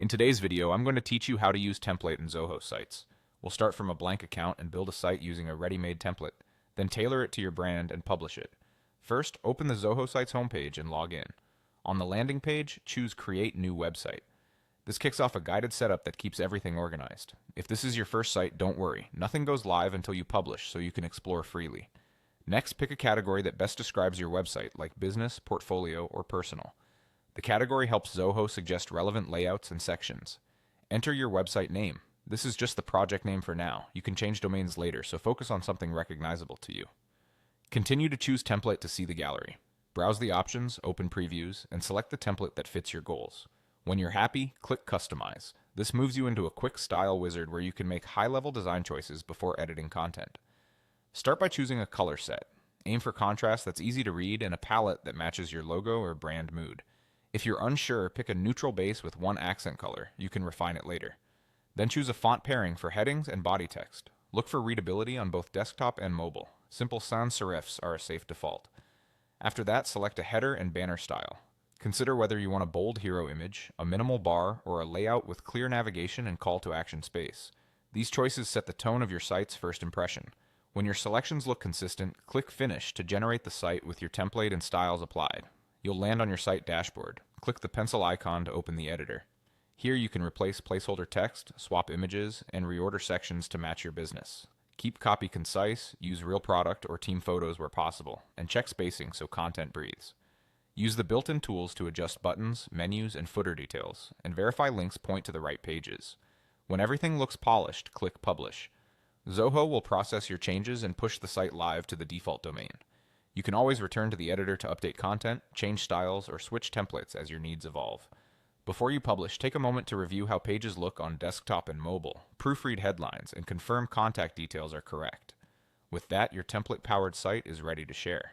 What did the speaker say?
In today's video, I'm going to teach you how to use template in Zoho sites. We'll start from a blank account and build a site using a ready-made template, then tailor it to your brand and publish it. First, open the Zoho site's homepage and log in. On the landing page, choose Create New Website. This kicks off a guided setup that keeps everything organized. If this is your first site, don't worry. Nothing goes live until you publish, so you can explore freely. Next, pick a category that best describes your website, like business, portfolio, or personal. The category helps Zoho suggest relevant layouts and sections. Enter your website name. This is just the project name for now. You can change domains later, so focus on something recognizable to you. Continue to choose template to see the gallery. Browse the options, open previews, and select the template that fits your goals. When you're happy, click Customize. This moves you into a quick style wizard where you can make high-level design choices before editing content. Start by choosing a color set. Aim for contrast that's easy to read and a palette that matches your logo or brand mood. If you're unsure, pick a neutral base with one accent color. You can refine it later. Then choose a font pairing for headings and body text. Look for readability on both desktop and mobile. Simple sans serifs are a safe default. After that, select a header and banner style. Consider whether you want a bold hero image, a minimal bar, or a layout with clear navigation and call to action space. These choices set the tone of your site's first impression. When your selections look consistent, click Finish to generate the site with your template and styles applied. You'll land on your site dashboard. Click the pencil icon to open the editor. Here you can replace placeholder text, swap images, and reorder sections to match your business. Keep copy concise, use real product or team photos where possible, and check spacing so content breathes. Use the built-in tools to adjust buttons, menus, and footer details, and verify links point to the right pages. When everything looks polished, click Publish. Zoho will process your changes and push the site live to the default domain. You can always return to the editor to update content, change styles, or switch templates as your needs evolve. Before you publish, take a moment to review how pages look on desktop and mobile, proofread headlines, and confirm contact details are correct. With that, your template-powered site is ready to share.